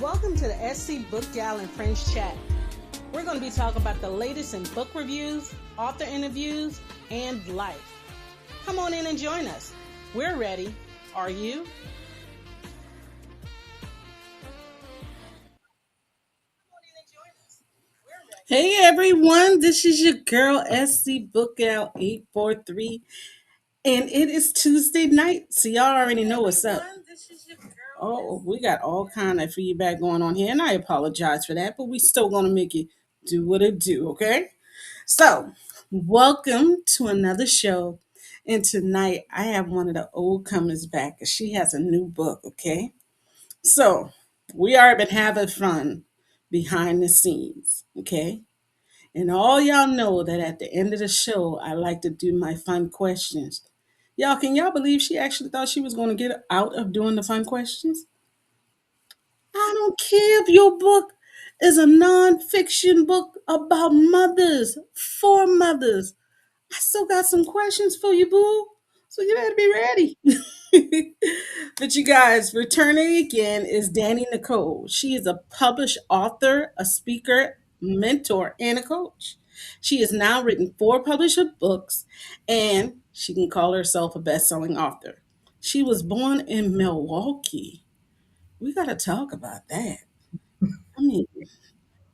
Welcome to the Scbookgal and Friends chat. We're going to be talking about the latest in book reviews, author interviews, and life. Come on in and join us. We're ready. Are you? Hey everyone, this is your girl SC Bookout 843, and it is Tuesday night, so y'all already know what's up. Oh, we got all kind of feedback going on here, and I apologize for that, but we still gonna make it do what it do, okay? So, welcome to another show. And tonight I have one of the old comers back. She has a new book, okay? So, we are been having fun behind the scenes, okay? And all y'all know that at the end of the show, I like to do my fun questions. Y'all, can y'all believe she actually thought she was going to get out of doing the fun questions? I don't care if your book is a nonfiction book about mothers, for mothers. I still got some questions for you, boo. So you better be ready. But you guys, returning again is Danny Nicole. She is a published author, a speaker, mentor, and a coach. She has now written 4 published books, and she can call herself a best-selling author. She was born in Milwaukee. We got to talk about that. I mean,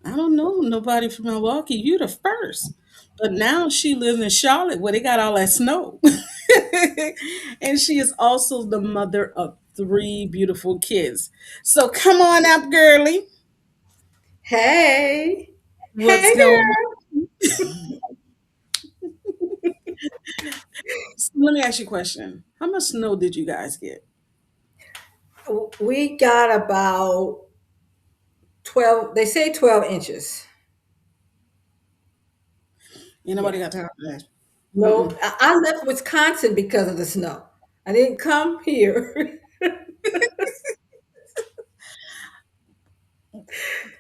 I don't know nobody from Milwaukee. You the first. But now she lives in Charlotte where they got all that snow. And she is also the mother of 3 beautiful kids. So come on up, girly. Hey, What's hey going on? girl. So let me ask you a question. How much snow did you guys get? We got about 12, they say 12 inches. Ain't nobody Yeah. got time for that. No, Mm-mm. I left Wisconsin because of the snow. I didn't come here.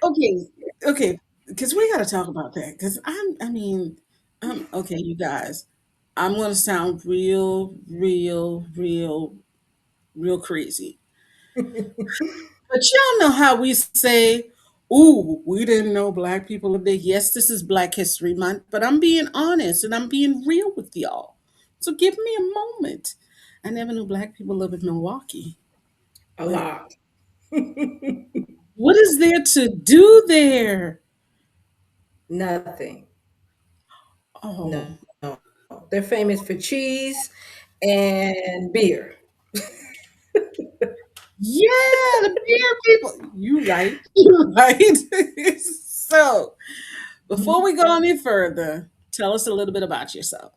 Okay, okay, because we got to talk about that. Because okay, you guys, I'm going to sound real crazy. But y'all know how we say, ooh, we didn't know black people lived there. Yes, this is Black History Month, but I'm being honest and I'm being real with y'all. So give me a moment. I never knew black people live in Milwaukee. A But lot. what is there to do there? Nothing. No, Oh, no. They're famous for cheese and beer. yeah, the beer people. You right. You right. So before we go any further, tell us a little bit about yourself.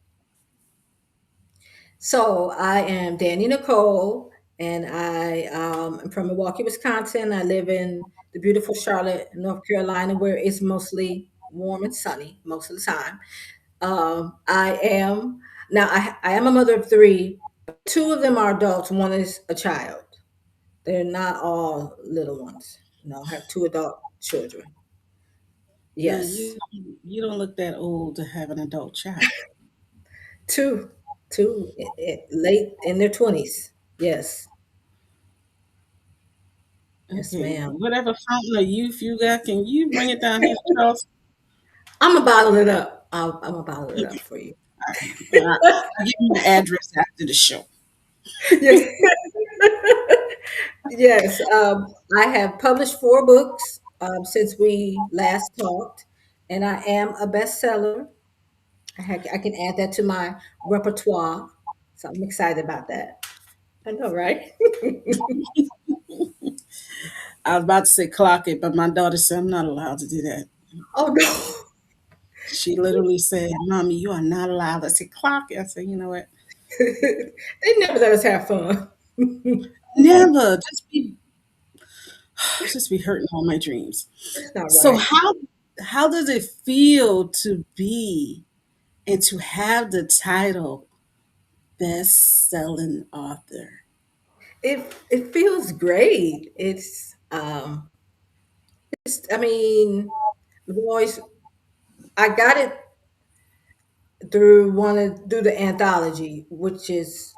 So I am Danny Nicole, and I am from Milwaukee, Wisconsin. I live in the beautiful Charlotte, North Carolina, where it's mostly warm and sunny most of the time. I am now. I am a mother of three. Two of them are adults. One is a child. They're not all little ones. No, I have two adult children. Now Yes, you don't look that old to have an adult child. two, two, late in their 20s. Yes, yes, Okay, ma'am. whatever fountain of youth you got, can you bring it down here to Charleston? I'm gonna bottle it up. I'm gonna bottle it up Okay, for you. all right. I'll give you my address after the show. Yes, yes. I have published 4 books since we last talked, and I am a bestseller. I can add that to my repertoire, so I'm excited about that. I know, right? I was about to say clock it, but my daughter said I'm not allowed to do that. Oh no, She literally said, "Mommy, you are not allowed to say clock it." I said, "You know what? they never let us have fun. Never. Just be hurting all my dreams." That's not So right. how does it feel to be and to have the title best selling author? It feels great. I mean, the voice. I got it through the anthology, which is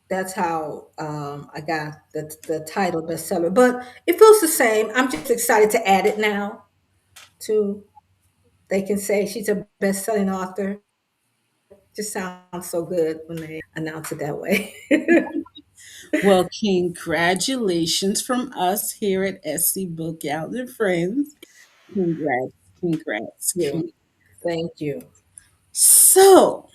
that's how I got the title bestseller. But it feels the same. I'm just excited to add it now to they can say she's a best-selling author. Just sounds so good when they announce it that way. Well, congratulations from us here at SC Bookout and Friends. Congrats, congrats, you. congrats. Thank you. So,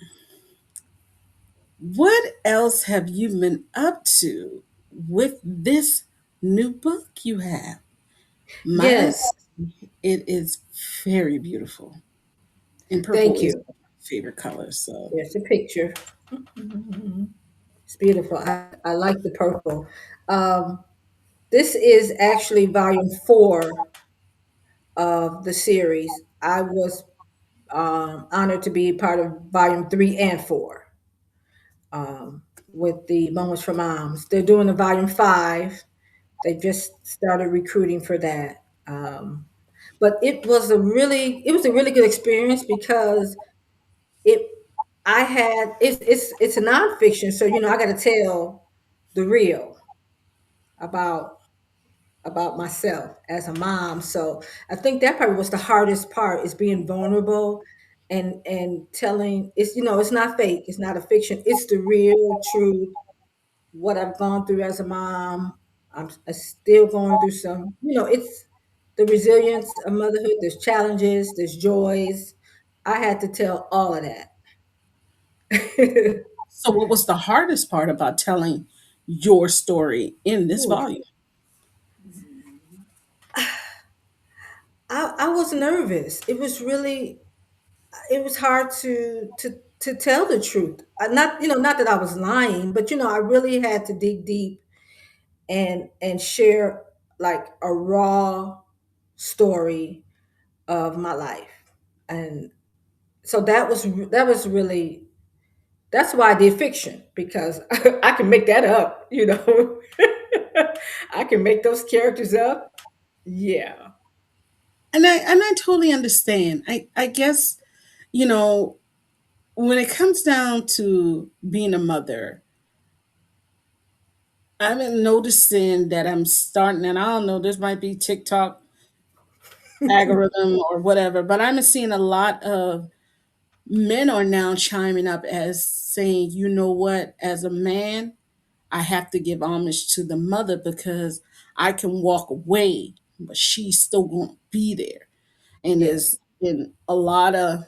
what else have you been up to with this new book you have? My, Yes. it is very beautiful. And purple Thank is you. my favorite color. So, There's a picture. It's beautiful. I like the purple. Um, this is actually volume 4 of the series. I was honored to be part of volume 3 and 4 with the Moments for Moms. They're doing a volume 5. They just started recruiting for that. But it was a really good experience because it I had it's a nonfiction, so I got to tell the real about myself as a mom. So I think that probably was the hardest part is being vulnerable and telling it's not fake, it's not a fiction, it's the real truth, what I've gone through as a mom. I'm still going through some, it's the resilience of motherhood. There's challenges, there's joys. I had to tell all of that. so what was the hardest part about telling your story in this Ooh, volume? I was nervous. It was hard to tell the truth. Not that I was lying, but I really had to dig deep and share like a raw story of my life. And so that was really that's why I did fiction, because I can make that up. I can make those characters up. Yeah. And I totally understand. I guess, you know, when it comes down to being a mother, I've been noticing that I'm starting, and I don't know, this might be TikTok algorithm or whatever, but I'm seeing a lot of men are now chiming up as saying, you know what, as a man, I have to give homage to the mother because I can walk away, but she's still going to be there. And Yes. as in a lot of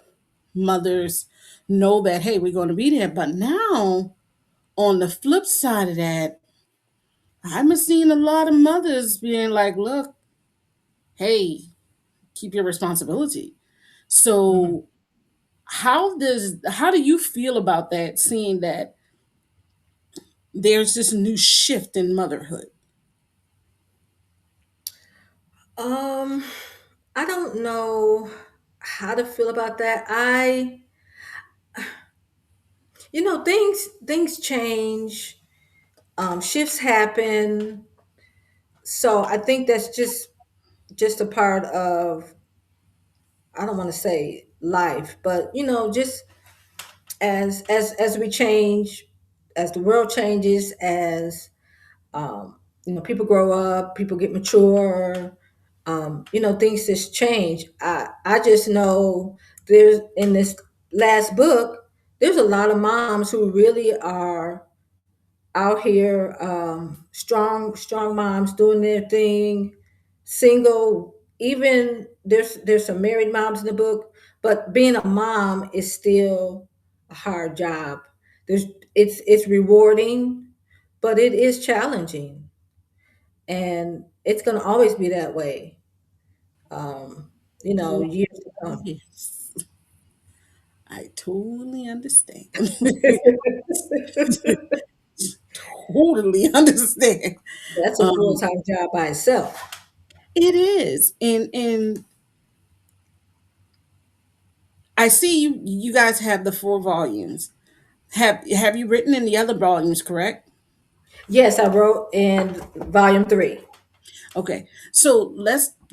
mothers know that, hey, we're going to be there. But now, on the flip side of that, I'm seeing a lot of mothers being like, look, hey, keep your responsibility. Mhm. So how do you feel about that, seeing that there's this new shift in motherhood? Um, I don't know how to feel about that. Things change, shifts happen. So I think that's just a part of, I don't want to say life, but just as we change, as the world changes, as people grow up, people get mature. Things just change. I just know there's in this last book, there's a lot of moms who really are out here, strong moms doing their thing, single. Even there's some married moms in the book, but being a mom is still a hard job. There's it's rewarding, but it is challenging, and it's going to always be that way. Um, Oh, years to come. yes, I totally understand. Totally understand. That's a full Um, time job by itself. it is, and I see you guys have the 4 volumes. Have you written in the other volumes, correct? Yes, I wrote in volume 3. Okay. So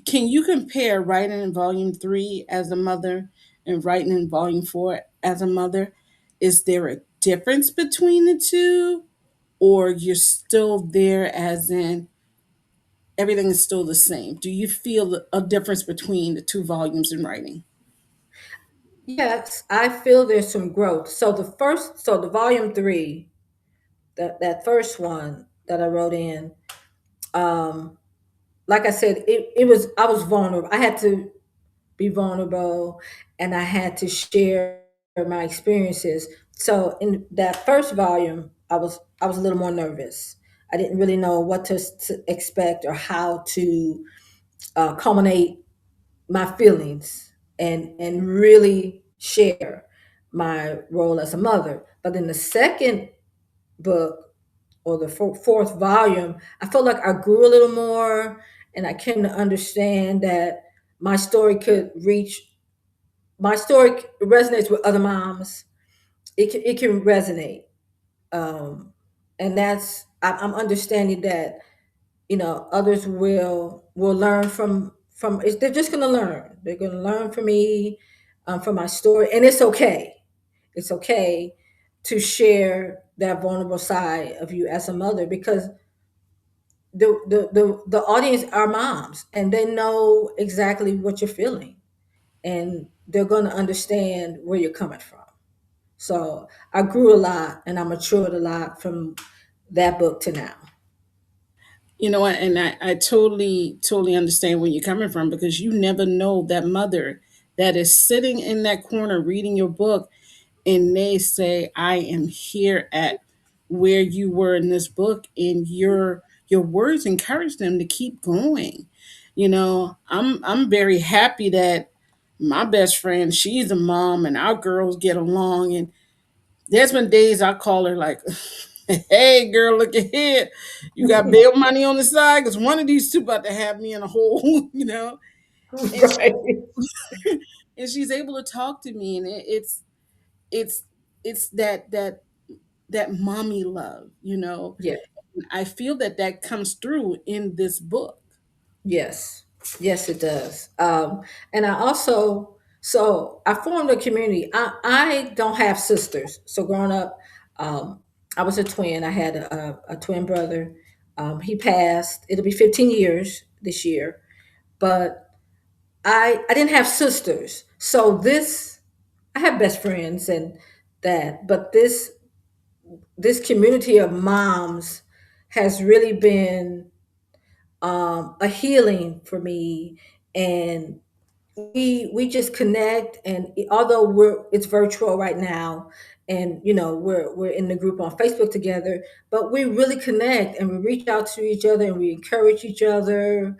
can you compare writing in volume 3 as a mother and writing in volume 4 as a mother? Is there a difference between the two? or you're still there, as in everything is still the same? Do you feel a difference between the two volumes in writing? Yes, I feel there's some growth. So the volume three, that first one that I wrote in, um, like I said, it was I was vulnerable. I had to be vulnerable, and I had to share my experiences. So in that first volume, I was a little more nervous. I didn't really know what to expect or how to culminate my feelings and really share my role as a mother. But in the second book, or the fourth volume, I felt like I grew a little more, and I came to understand that my story could reach my story resonates with other moms. It can resonate, um, and I'm understanding that others will learn from they're just going to learn. They're going to learn from me, from my story, and it's okay. It's okay to share that vulnerable side of you as a mother, because the audience are moms, and they know exactly what you're feeling, and they're going to understand where you're coming from. So I grew a lot, and I matured a lot from that book to now. You know what? And I totally understand where you're coming from, because you never know that mother that is sitting in that corner reading your book, and they say, I am here at where you were in this book, and your words encourage them to keep going. I'm very happy that my best friend, she's a mom, and our girls get along. And there's been days I call her like, hey girl, look ahead. You got bail money on the side, because one of these two about to have me in a hole, And she, Right. and she's able to talk to me, and it's it's that mommy love. Yeah. I feel that that comes through in this book. Yes. Yes, it does. And I also, so I formed a community. I don't have sisters. So growing up, um, I was a twin. I had a twin brother. He passed. It'll be 15 years this year. But I didn't have sisters. So I have best friends and that, but this community of moms has really been a healing for me, and we just connect. And although it's virtual right now, and we're in the group on Facebook together, but we really connect, and we reach out to each other, and we encourage each other,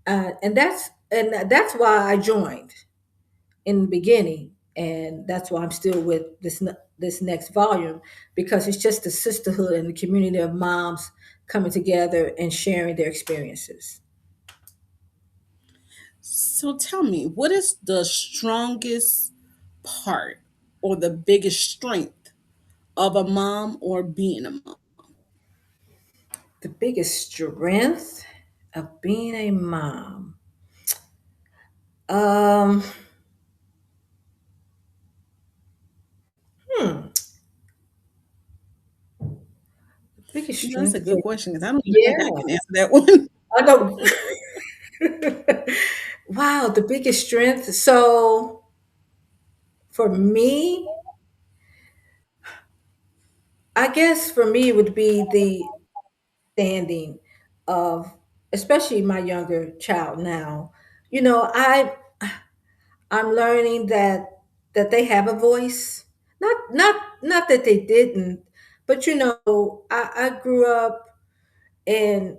and that's why I joined in the beginning, and that's why I'm still with this next volume, because it's just the sisterhood and the community of moms coming together and sharing their experiences. So tell me, what is the strongest part or the biggest strength of a mom or being a mom? The biggest strength of being a mom. Um, hmm, the biggest That's a strength good for question, because I don't even think I yeah, can answer that one. I know. Wow, the biggest strength. So for me, I guess for me it would be the standing of, especially my younger child now. I'm learning that they have a voice. Not that they didn't, but I grew up, and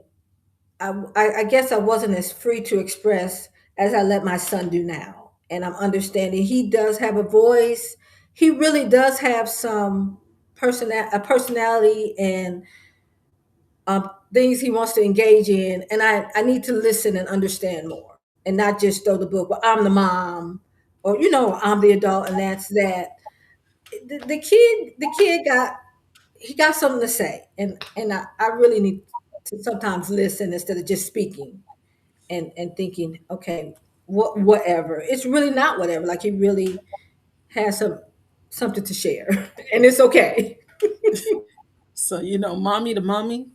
I guess I wasn't as free to express as I let my son do now. And I'm understanding he does have a voice. He really does have some a personality, and things he wants to engage in. And I need to listen and understand more, and not just throw the book. Well, I'm the mom, or I'm the adult, and that's that. The kid got something to say, and I really need to sometimes listen instead of just speaking and thinking, okay, whatever. It's really not whatever. Like, he really has something to share, and it's okay. So, mommy to mommy,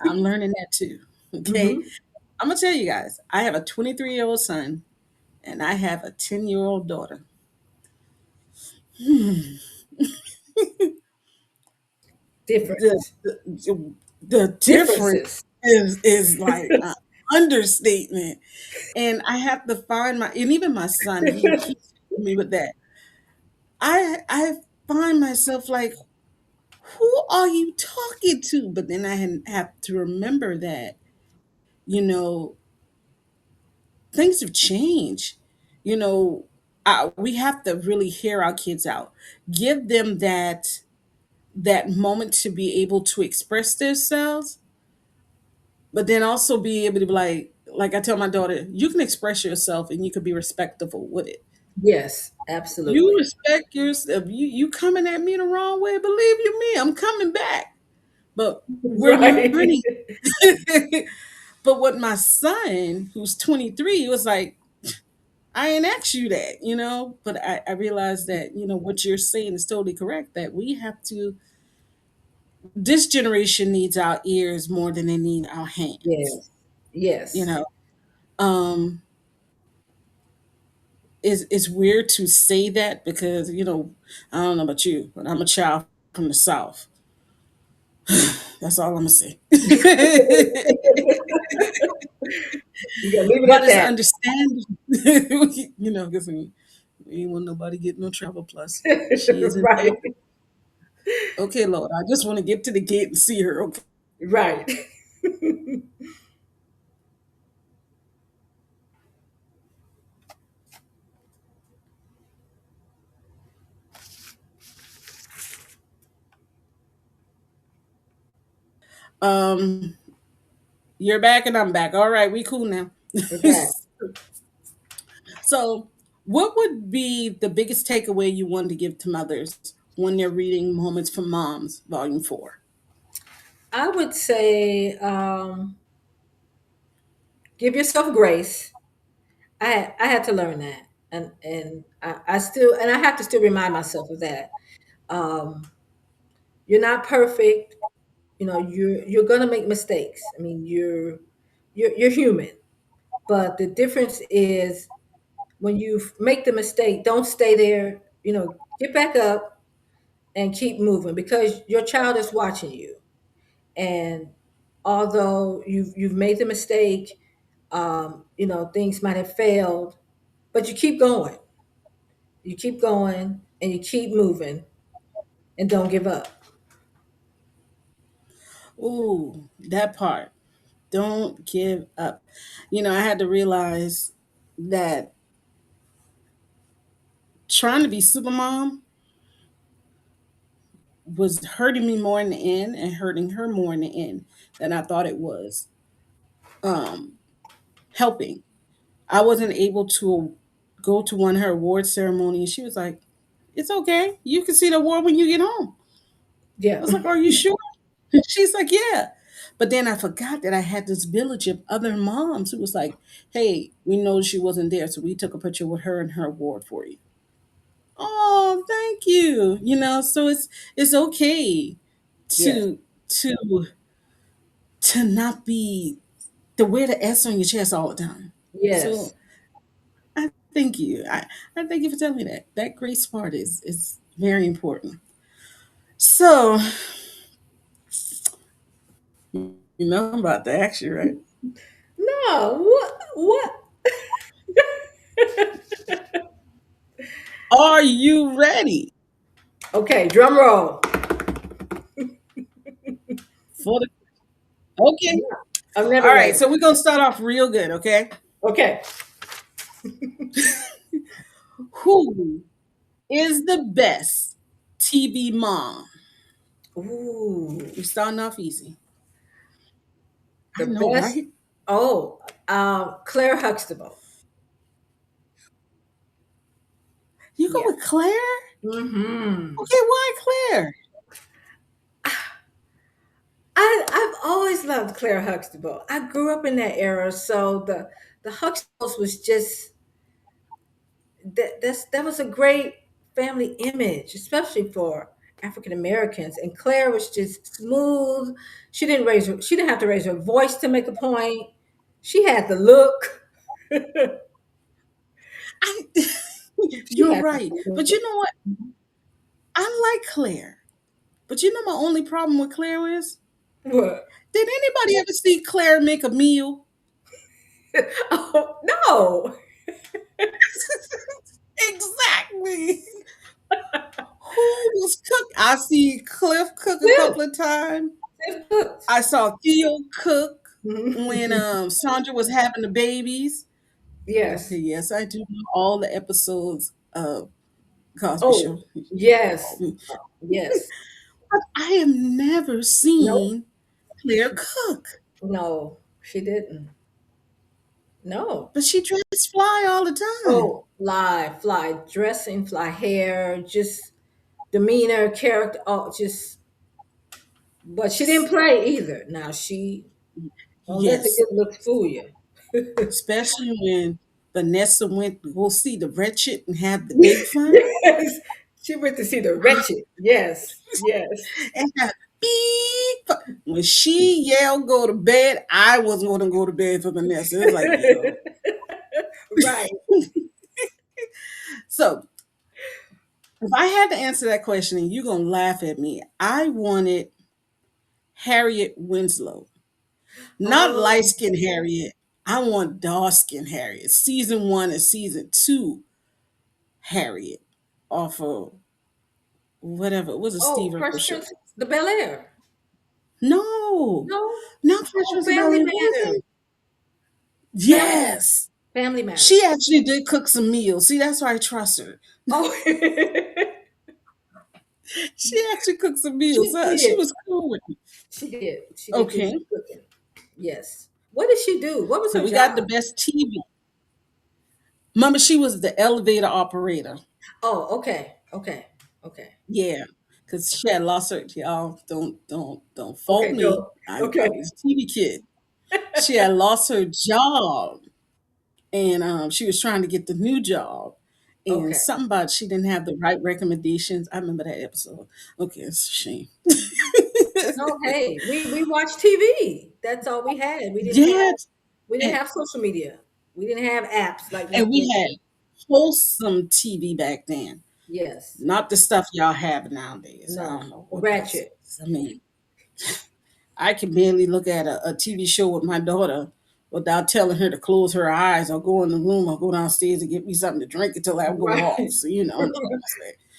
I'm learning that too. Okay. Hmm. I'm going to tell you guys, I have a 23-year-old son and I have a 10-year-old daughter. The, Difference. the difference Differences. is like an understatement. And I have to find and even my son, he keeps me with that. I find myself like, who are you talking to? But then have to remember that, you know, things have changed. You know, we have to really hear our kids out, give them that moment to be able to express themselves, but then also be able to be like I tell my daughter, you can express yourself and you can be respectful with it. Yes, You absolutely. respect yourself. You coming at me the wrong way, believe you me, I'm coming back. But we're Right. learning. But with my son, who's 23, it was like, I ain't asked you that. But I realized that, what you're saying is totally correct, that we have to, this generation needs our ears more than they need our hands. Yes. You Yes. know, um, it's weird to say that because, I don't know about you, but I'm a child from the South. That's all I'm going to say. You gotta leave it But at it's that. understanding, because we ain't want nobody getting no travel plus. She is in Right. favor. Okay, Lord, I just want to get to the gate and see her. Okay. Right. Um, you're back and I'm back. All right, we cool now. Okay. So, what would be the biggest takeaway you want to give to mothers when they're reading Moments from Moms, Volume 4? I would say give yourself grace. I had to learn that, and I still and I have to still remind myself of that. Um, you're not perfect. You know, you're gonna make mistakes. I mean, you're human. But the difference is when you make the mistake, don't stay there. You know, get back up and keep moving because your child is watching you. And although you've made the mistake, you know, things might have failed, but you keep going. You keep going and you keep moving and don't give up. Ooh, that part. Don't give up. I had to realize that trying to be super mom was hurting me more in the end and hurting her more in the end than I thought it was helping. I wasn't able to go to one of her award ceremonies. She was like, "It's okay. You can see the award when you get home." I Yeah. was like, "Are you sure?" She's like, "Yeah." But then I forgot that I had this village of other moms who was like, "Hey, we know she wasn't there, so we took a picture with her and her award for you." Oh, thank you. So it's okay Yes. to to to not be to wear the S on your chest all the time. Yes. So I thank you. I thank you for telling me that. That grace part is very important. So I'm about to ask you, right? No. What? Are you ready Okay, drum roll. for the okay? I'm All never right, ready. so we're gonna start off real good, okay? Okay. Who is the best TV mom? Ooh, We're starting off easy. I the know, best. right? Oh, Claire Huxtable. You go Yeah. with Claire? Hmm. Okay, why Claire? I've always loved Claire Huxtable. I grew up in that era, so the Huxtables was just that was a great family image, especially for African Americans, and Claire was just smooth. She didn't have to raise her voice to make a point. She had the look. I, She you're had right. the But look. you know what? I like Claire. But you know my only problem with Claire is, What? did anybody ever see Claire make a meal? Oh no. Exactly. Who was cook? I see Cliff cook a Cliff. couple of times. Cliff cooked. I saw Theo cook when Mhm. Sandra was having the babies. Okay, Yes. yes, I do know all the episodes of Cosby Oh, Show. yes. Yes. But I have never Nope. seen Claire cook. No, she didn't. No. But she dressed fly all the time. Oh, fly dressing, fly hair, just demeanor, character. Oh, just. But she didn't play either. Now she don't let the Yes, good looks fool you. especially when Vanessa went to go see the wretched and have the big fun. Yes, she went to see the wretched. Yes, yes. And have beep. When she yelled go to bed, I wasn't going to go to bed for Vanessa. It's like, yo. Right. So if I had to answer that question and you're going to laugh at me, I wanted Harriet Winslow. Not light Oh, skinned Harriet. I want dark skinned Harriet. Season one and season two Harriet off of whatever. It was a Steve oh, Urkel Fresh show. Prince, the Bel Air. No, No. not Fresh Oh, Prince of Bel Family Air. What was Matters. it? Family Matters. Yes. Family She Matters. actually did cook some meals. See, that's why I trust her. Oh, She actually cooked some meals. she She did. was cool with it. She did. She did do Okay. some cooking. Yes. What did she do? What was So her we got the job? best TV. Mama, she was the elevator operator. Oh, okay. Okay. Okay. Yeah. Because she had lost her, y'all. Don't fault Okay, me. go. I Okay. was a TV kid. She had lost her job and she was trying to get the new job. And Okay. something about she didn't have the right recommendations. I remember that episode. Okay, it's a shame. No, hey, we watched TV. That's all we had. Yes. We didn't And, have social media. We didn't have apps like and we Netflix. had wholesome TV back then. Yes. Not the stuff y'all have nowadays. I don't No. know what that Ratchet. is. I mean, I can barely look at a TV show with my daughter without telling her to close her eyes or go in the room or go downstairs and get me something to drink until I go off. Right. So, you know, I'm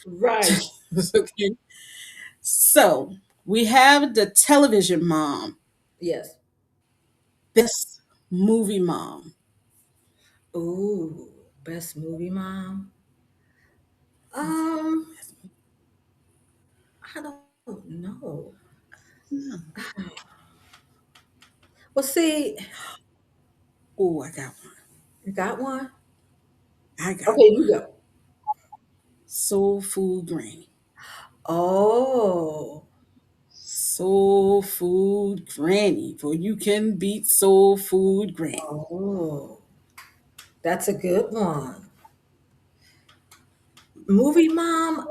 Right. just like, okay. So we have the television mom, Yes. best movie mom. Ooh, best movie mom. Um, I don't know. Well, see, Oh, I got one. you got one? I got Okay, you one. go. Soul Food Granny. Oh, Soul Food Granny. For you can beat Soul Food Granny. oh, that's a good one. Movie mom.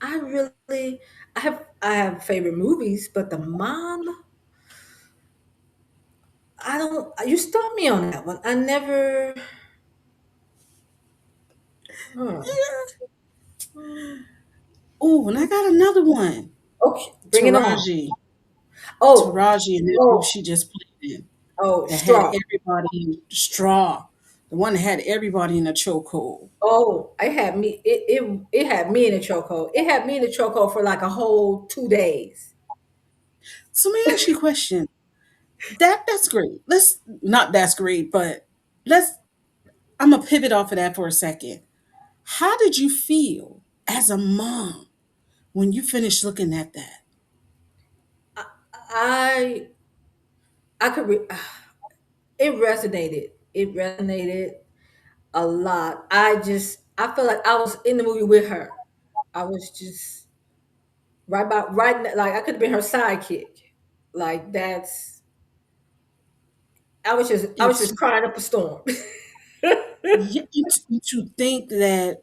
I really, I have favorite movies, but the mom, I don't. You stumped me on that one. I never. Huh. Yeah. Oh, and I got another one. Okay, bring it on. Taraji. Oh, Taraji and that movie oh, she just played in. oh, That had straw. everybody in straw. The one that had everybody in a chokehold. Oh, it had me. It had me in a chokehold. It had me in a chokehold for like a whole 2 days. So let me ask you a question. That's great. Let's not that's great, but let's I'm gonna pivot off of that for a second. How did you feel as a mom when you finished looking at that? I I could. It resonated. It resonated a lot. I felt like I was in the movie with her. I was just like I could have been her sidekick. Like that's I was It's just crying up a storm. you to think that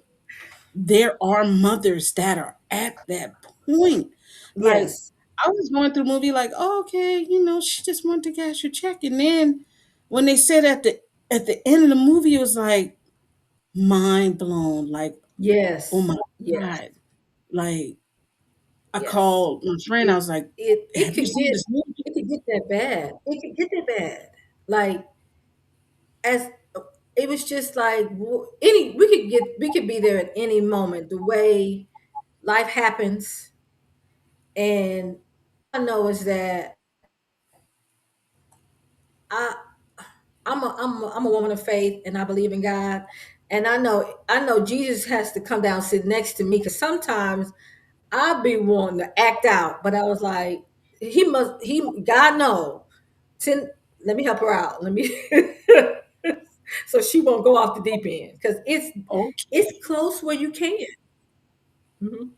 there are mothers that are at that point. Like, Yes. I was going through the movie like, oh, okay, you know, she just wanted to cash her check. And then when they said at the end of the movie, it was like mind blown. Like, oh Yes. my Yes. God. Like, I Yes. called my friend. I It was like, it have you could seen get this movie? it could get that bad. It could get that bad. Like as it was just like any we could be there at any moment. The way life happens, and I know is that I I'm a woman of faith, and I believe in God, and I know Jesus has to come down and sit next to me because sometimes I'd be wanting to act out, but I was like, he God know. Send, let me help her out. Let me so she won't go off the deep end because Okay. it's close where you can. Mhm.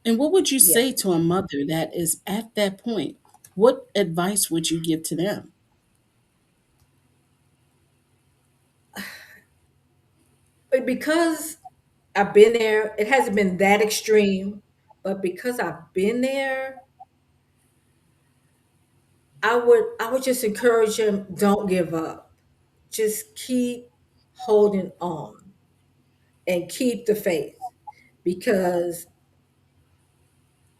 And what would you Yeah, say to a mother that is at that point? What advice would you give to them? but because I've been there, it hasn't been that extreme, but because I've been there, I would just encourage them, don't give up. Just keep holding on and keep the faith because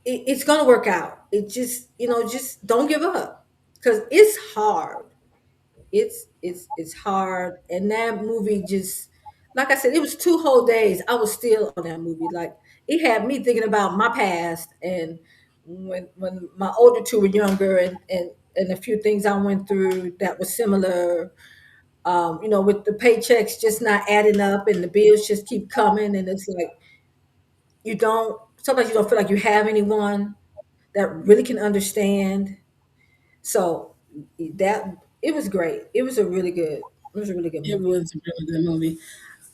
it's going to work out. It just, just don't give up because it's hard. It's hard. And that movie just, like I said, it was 2 whole days. I was still on that movie. Like it had me thinking about my past and when my older two were younger and a few things I went through that was similar. With the paychecks just not adding up and the bills just keep coming, and it's like you don't sometimes you don't feel like you have anyone that really can understand. So that it was great. It was a really good It movie. was a really good movie.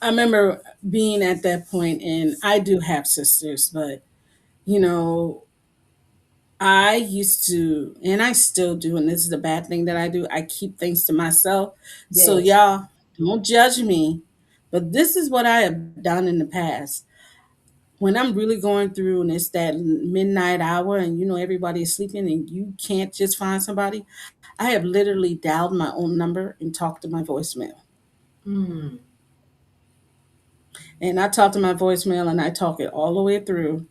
I remember being at that point, and I do have sisters, but you know, I used to, and I still do, and this is the bad thing that I do. I keep things to myself. So, Yes. y'all, don't judge me, but this is what I have done in the past. When I'm really going through, and it's that midnight hour, and everybody is sleeping, and you can't just find somebody, I have literally dialed my own number and talked to my voicemail. Mm. And I talk to my voicemail, and I talk it all the way through,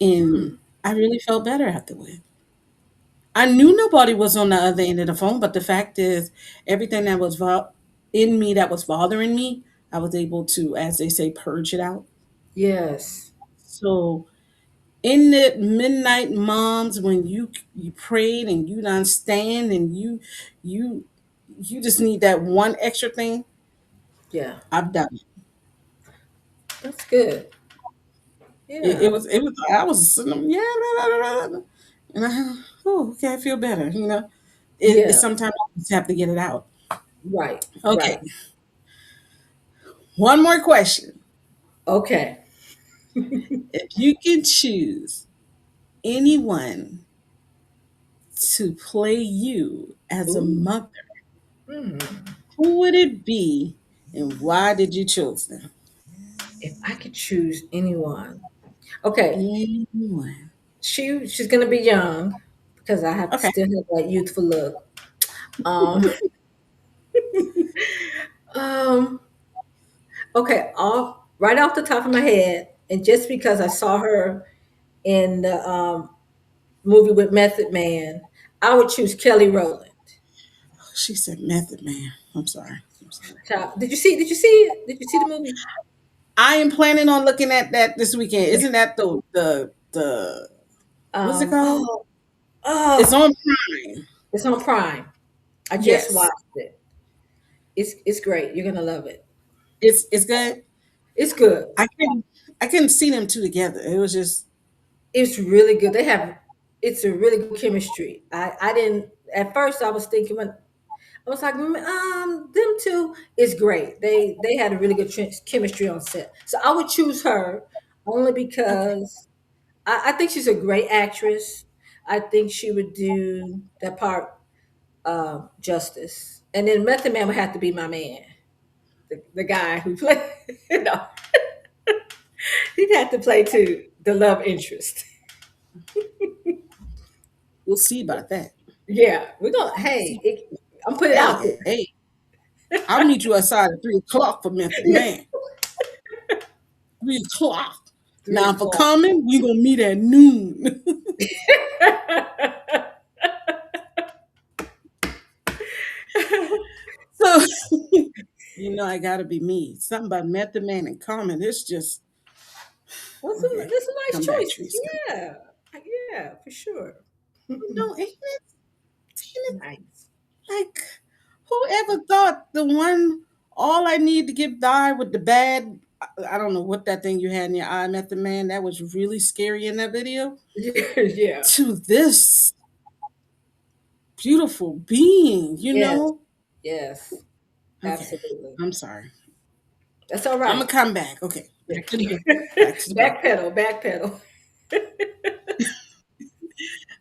and Hmm. I really felt better afterward. I knew nobody was on the other end of the phone, but the fact is, everything that was in me that was bothering me, I was able to, as they say, purge it out. Yes. So, in the midnight moms, when you prayed and you don't stand and you you just need that one extra thing, Yeah. I've done it. That's good. It Yeah. was I was sitting there, yeah, blah, blah, blah, blah. And oh, okay, I feel better. It's Yeah. sometimes I just have to get it out. Right. Okay, Right. one more question. Okay. If you could choose anyone to play you as a Ooh. mother, Hmm. who would it be, and why did you choose them? If I could choose anyone. Okay. Anyone? She's gonna be young because I have to Okay. still have that youthful look. Um um okay, off the top of my head, and just because I saw her in the movie with Method Man, I would choose Kelly Rowland. She said Method Man. I'm sorry. I'm sorry. Did you see it? Did you see the movie? I am planning on looking at that this weekend. Isn't that the what's it called? Oh, It's oh, on Prime. it's on Prime. I just Yes. watched it. It's great. You're gonna love it. It's good. It's good. I couldn't see them two together. It was just It's really good. It's a really good chemistry. I didn't at first. I was thinking when I was like, them two is great. They had a really good chemistry on set. So I would choose her only okay. because I think she's a great actress. I think she would do that part justice. And then Method Man would have to be my man, the guy who played. You know, He'd have to play to the love interest. We'll see about that. Yeah, we're gonna. See, I'm putting it hey, out hey, hey. I'll meet you outside at 3 o'clock for Method there. Man. 3 o'clock. Three Now for o'clock. coming, we gonna meet at noon. So I gotta be me. Something about Method Man and Common. It's just okay. There's some nice Come back, choices. trees. Come back. Yeah, yeah, for sure. No, ain't it Nice. like whoever thought the one all I need to get by with the bad I don't know what that thing you had in your eye, Method Man, that was really scary in that video. Yeah. To this beautiful being, Yes. Yes. Okay. Absolutely. I'm sorry. That's all I'm right. gonna come back. Okay. Yeah. Back to the book. Backpedal. Backpedal.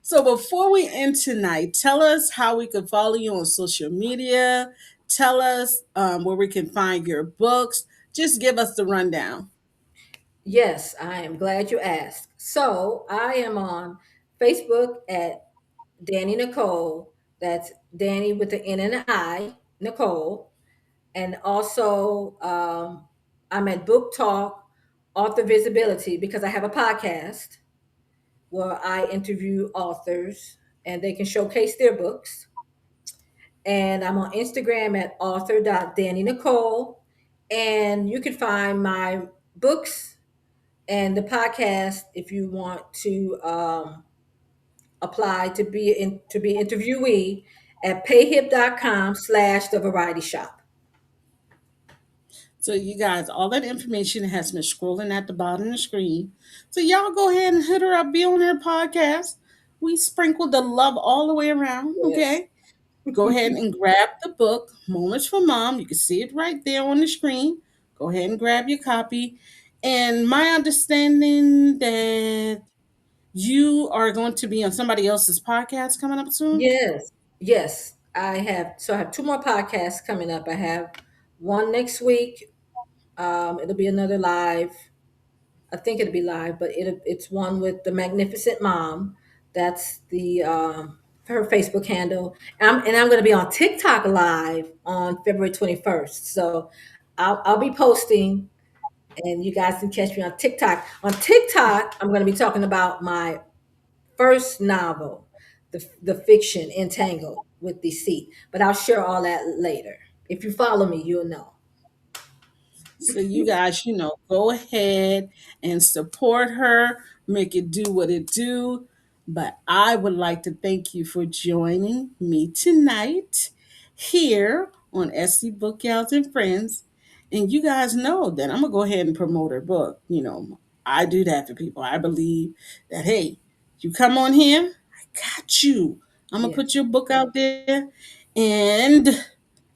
So before we end tonight, tell us how we can follow you on social media. Tell us where we can find your books. Just give us the rundown. Yes, I am glad you asked. So I am on Facebook at Danny Nicole. That's Danny with the N and an I, Nicole. And also, I'm at Book Talk, Author Visibility, because I have a podcast where I interview authors and they can showcase their books. And I'm on Instagram at author.dannynicole. And you can find my books and the podcast if you want to apply to be interviewee at payhip.com/slash the variety shop. So you guys, all that information has been scrolling at the bottom of the screen. So y'all go ahead and hit her up, be on her podcast. We sprinkle the love all the way around. Yes. Okay. Go ahead and grab the book, Moments for Mom. You can see it right there on the screen. Go ahead and grab your copy. And my understanding that you are going to be on somebody else's podcast coming up soon. Yes. Yes. I have two more podcasts coming up. I have one next week. It'll be another live. I think it'll be live, but it's one with the Magnificent Mom. That's the her Facebook handle. And I'm going to be on TikTok live on February 21st. So I'll be posting, and you guys can catch me on TikTok. On TikTok, I'm going to be talking about my first novel, the fiction Entangled with Deceit. But I'll share all that later. If you follow me, you'll know. So you guys, go ahead and support her, make it do what it do. But I would like to thank you for joining me tonight here on SC Book Gals and Friends. And you guys know that I'm gonna go ahead and promote her book. I do that for people. I believe that hey, you come on here, I got you. I'm gonna put Yes. your book out there, and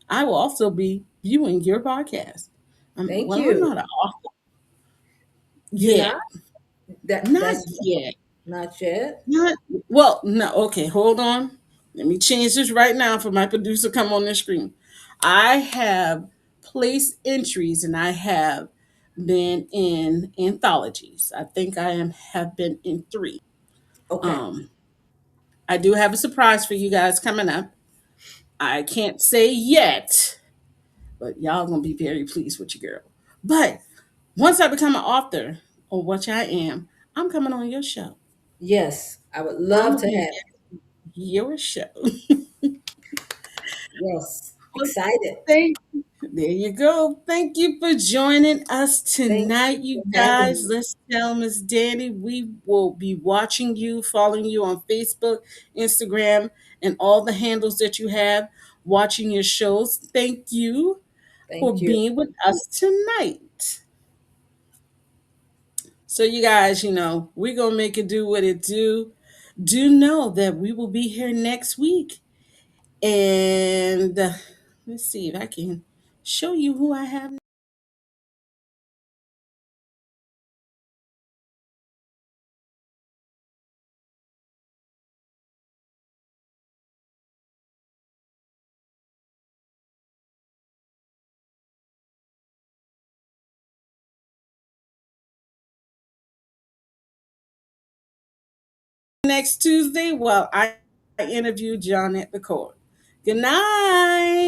I will also be viewing your podcast. Thank Well, I'm you. not an author You're not? yet. Not That's yet. not yet. Not well. No. Okay, hold on. Let me change this right now for my producer come on the screen. I have placed entries and I have been in anthologies. I think have been in three. Okay. Um, I do have a surprise for you guys coming up. I can't say yet, but y'all gonna be very pleased with your girl. But once I become an author, or which I am, I'm coming on your show. Yes, I would I'm love gonna to be have. your show. Yes. Well, Excited. thank there you go. Thank you for joining us Thank tonight, you you for having guys. me. Let's tell Miss Danny we will be watching you, following you on Facebook, Instagram, and all the handles that you have, watching your shows. Thank you for Thank you. being with us tonight. So you guys, we're gonna make it do what it do. Do know that we will be here next week. And let's see if I can show you who I have next Tuesday while I interview John at the court. Good night.